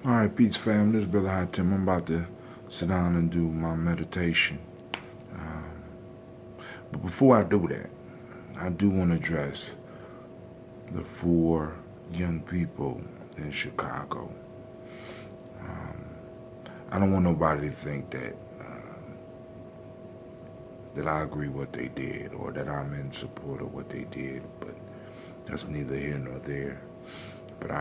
All right, Peace family, this is Brother High Tim. I'm about to sit down and do my meditation. But before I do that, I do want to address the four young people in Chicago. I don't want nobody to think that I agree what they did or that I'm in support of what they did, but that's neither here nor there. But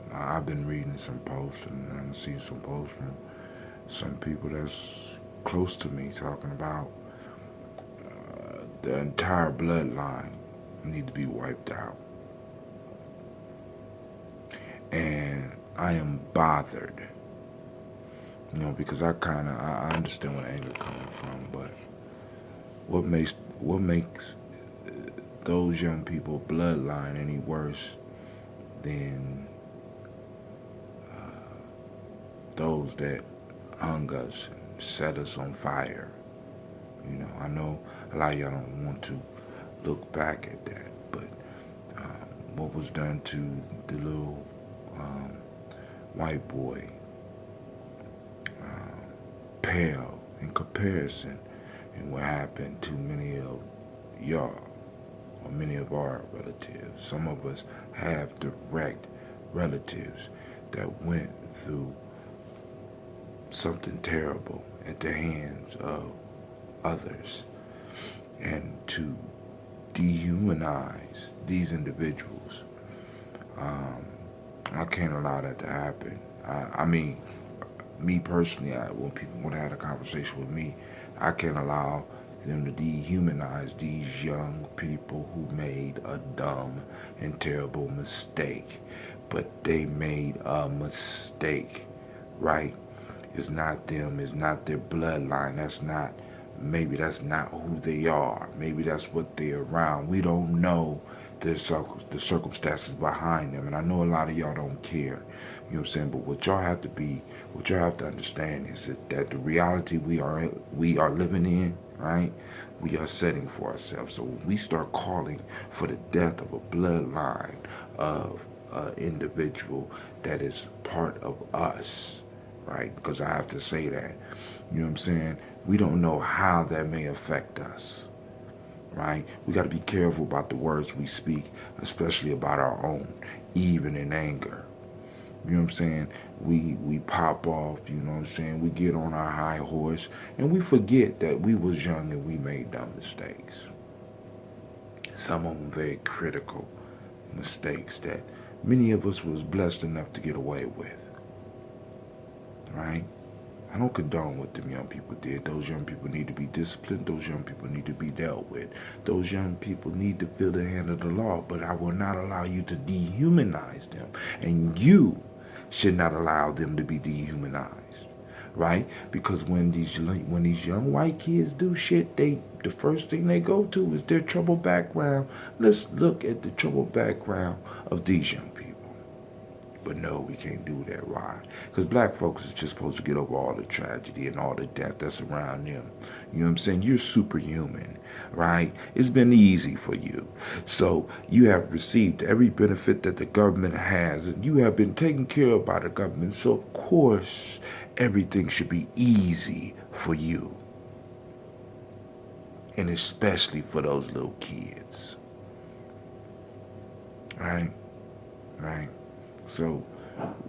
I've been reading some posts and I've seen some posts from some people that's close to me talking about the entire bloodline need to be wiped out. And I am bothered, because I understand where anger coming from, but what makes those young people bloodline any worse than those that hung us and set us on fire? I know a lot of y'all don't want to look back at that, but what was done to the little white boy pale in comparison and what happened to many of y'all or many of our relatives. Some of us have direct relatives that went through something terrible at the hands of others. And to dehumanize these individuals, I can't allow that to happen. I mean, me personally, when people want to have a conversation with me, I can't allow them to dehumanize these young people who made a dumb and terrible mistake. But they made a mistake, right? It's not them, it's not their bloodline, maybe that's not who they are. Maybe that's what they're around. We don't know the circumstances behind them. And I know a lot of y'all don't care. You know what I'm saying? But what y'all have to understand is that the reality we are living in, right? We are setting for ourselves. So when we start calling for the death of a bloodline of an individual that is part of us, right? Because I have to say that. You know what I'm saying? We don't know how that may affect us, right? We got to be careful about the words we speak, especially about our own, even in anger. You know what I'm saying? We pop off, you know what I'm saying? We get on our high horse and we forget that we was young and we made dumb mistakes. Some of them very critical mistakes that many of us was blessed enough to get away with, right? I don't condone what them young people did. Those young people need to be disciplined. Those young people need to be dealt with. Those young people need to feel the hand of the law. But I will not allow you to dehumanize them. And you should not allow them to be dehumanized, right? Because when these young white kids do shit, the first thing they go to is their troubled background. Let's look at the troubled background of these young people. But no, we can't do that. Why? Because black folks is just supposed to get over all the tragedy and all the death that's around them. You know what I'm saying? You're superhuman, right? It's been easy for you. So you have received every benefit that the government has, and you have been taken care of by the government. So of course, everything should be easy for you. And especially for those little kids. Right? Right? So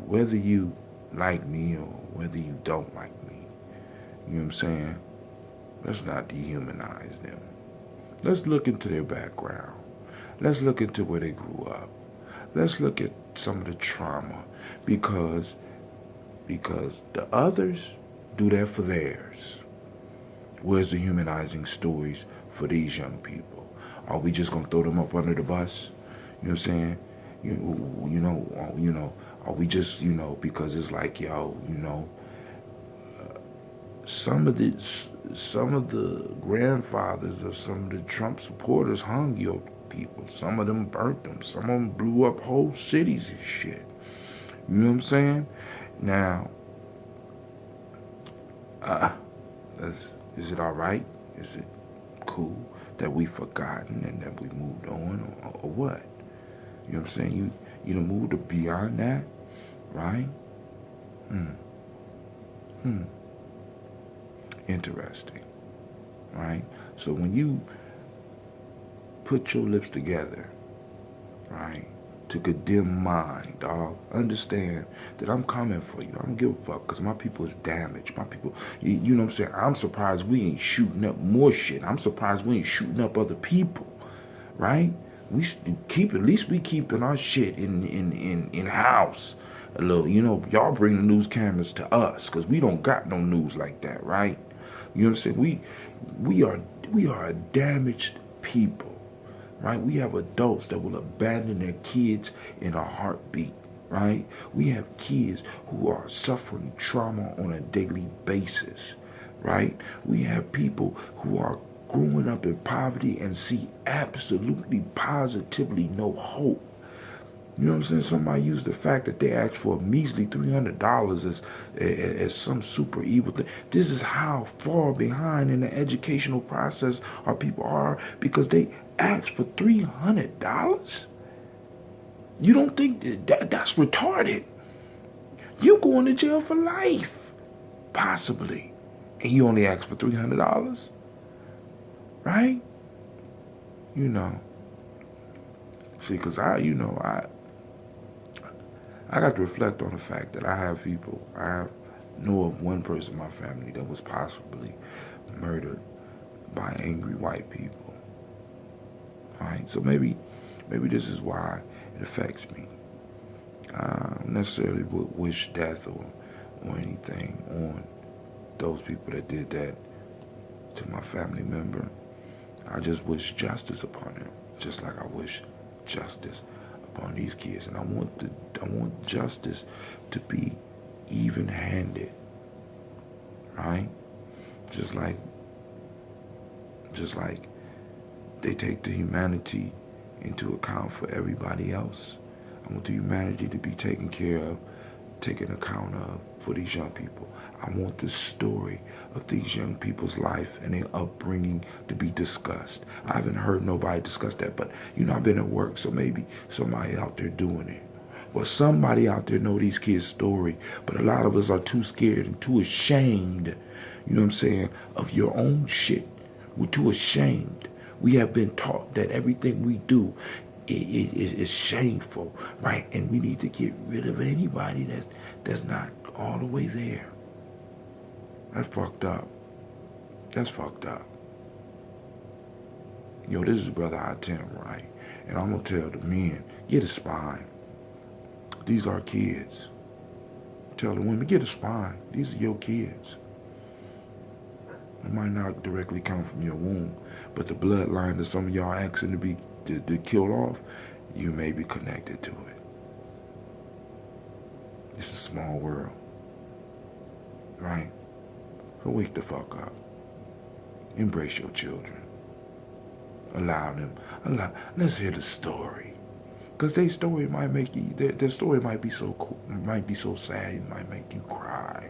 whether you like me or whether you don't like me, you know what I'm saying? Let's not dehumanize them. Let's look into their background. Let's look into where they grew up. Let's look at some of the trauma because the others do that for theirs. Where's the humanizing stories for these young people? Are we just gonna throw them up under the bus? You know what I'm saying? Are we just, because it's like, some of the grandfathers of some of the Trump supporters hung your people. Some of them burnt them. Some of them blew up whole cities and shit. You know what I'm saying? Now, is it all right? Is it cool that we forgotten and that we moved on or what? You know what I'm saying? You moved beyond that. right? Hmm. Hmm. Interesting, right? So when you put your lips together, right, to condemn mine, dog, understand that I'm coming for you. I don't give a fuck, because my people is damaged. My people, you know what I'm saying? I'm surprised we ain't shooting up more shit. I'm surprised we ain't shooting up other people, right? We keep, at least we keeping our shit in house a little. You know, y'all bring the news cameras to us, because we don't got no news like that, right? You know what I'm saying? We are we are a damaged people, right? We have adults that will abandon their kids in a heartbeat, right? We have kids who are suffering trauma on a daily basis, right? We have people who are growing up in poverty and see absolutely positively no hope. You know what I'm saying? Somebody used the fact that they asked for a measly $300 as some super evil thing. This is how far behind in the educational process our people are, because they asked for $300. You don't think that's retarded? You're going to jail for life, possibly, and you only asked for $300, right? You know, see, because I got to reflect on the fact that I have people. I know of one person in my family that was possibly murdered by angry white people. All right, so maybe this is why it affects me. I don't necessarily would wish death or anything on those people that did that to my family member. I just wish justice upon them, just like I wish justice upon these kids. And I want justice to be even-handed, right? Just like they take the humanity into account for everybody else. I want the humanity to be taken care of, taken account of for these young people. I want the story of these young people's life and their upbringing to be discussed. I haven't heard nobody discuss that, but I've been at work, so maybe somebody out there doing it. Well, somebody out there know these kids' story, but a lot of us are too scared and too ashamed, you know what I'm saying, of your own shit. We're too ashamed. We have been taught that everything we do is shameful, right? And we need to get rid of anybody that's not all the way there. That's fucked up. That's fucked up. Yo, this is Brother I-10, right? And I'm going to tell the men, get a spine. These are kids. Tell the women, get a spine. These are your kids. It might not directly come from your womb, but the bloodline that some of y'all asking to be killed off, you may be connected to it. It's a small world, right? So wake the fuck up. Embrace your children. Allow them. Let's hear the story, because their story might make you. Their story might be so cool, might be so sad, it might make you cry,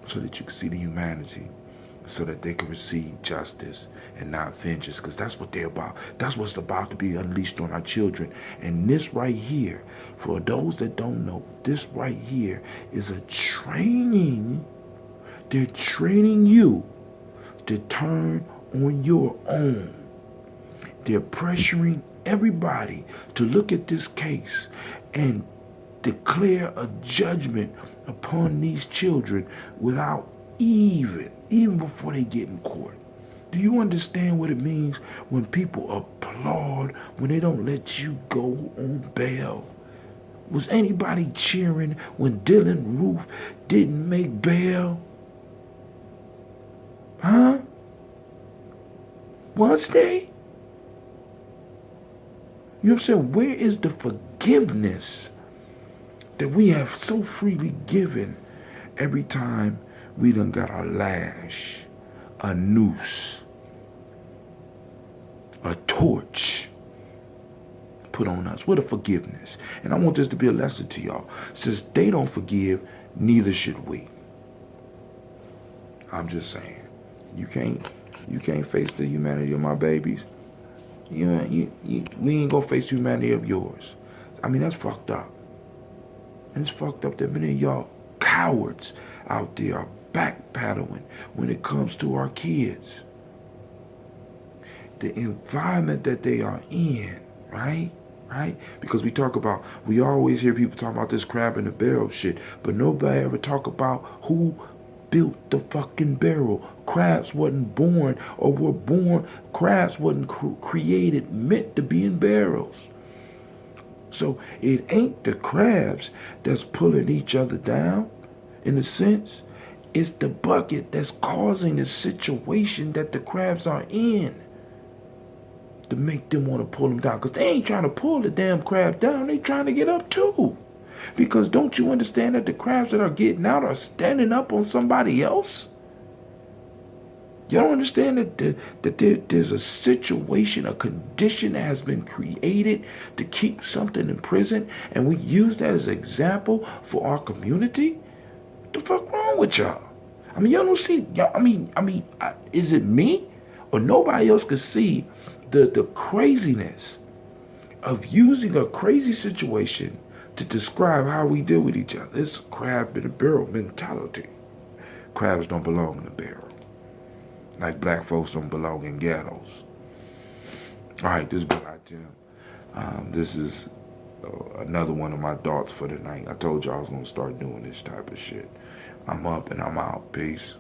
so that you can see the humanity, so that they can receive justice and not vengeance, because that's what they're about. That's what's about to be unleashed on our children. And this right here, for those that don't know, this right here is a training. They're training you to turn on your own. They're pressuring everybody to look at this case and declare a judgment upon these children without even before they get in court. Do you understand what it means when people applaud when they don't let you go on bail? Was anybody cheering when Dylan Roof didn't make bail? Huh? Was they? You know what I'm saying? Where is the forgiveness that we have so freely given every time we done got a lash, a noose, a torch put on us? Where the forgiveness? And I want this to be a lesson to y'all. Since they don't forgive, neither should we. I'm just saying. You can't face the humanity of my babies. We ain't gonna face the humanity of yours. I mean, that's fucked up. And it's fucked up that many of y'all cowards out there are backpedaling when it comes to our kids. The environment that they are in, right? Right? Because we always hear people talk about this crab in the barrel shit, but nobody ever talk about who built the fucking barrel. Crabs wasn't born or were born. Crabs wasn't created, meant to be in barrels. So it ain't the crabs that's pulling each other down, in a sense. It's the bucket that's causing the situation that the crabs are in to make them want to pull them down. Because they ain't trying to pull the damn crab down. They trying to get up too. Because don't you understand that the crabs that are getting out are standing up on somebody else? You don't understand that there's a situation, a condition that has been created to keep something in prison, and we use that as an example for our community? What the fuck wrong with y'all? I mean, y'all don't see. Is it me or nobody else could see the craziness of using a crazy situation to describe how we deal with each other? It's crab in a barrel mentality. Crabs don't belong in a barrel. Like black folks don't belong in ghettos. All right, this is Big Tim. This is another one of my thoughts for the night. I told you I was going to start doing this type of shit. I'm up and I'm out. Peace.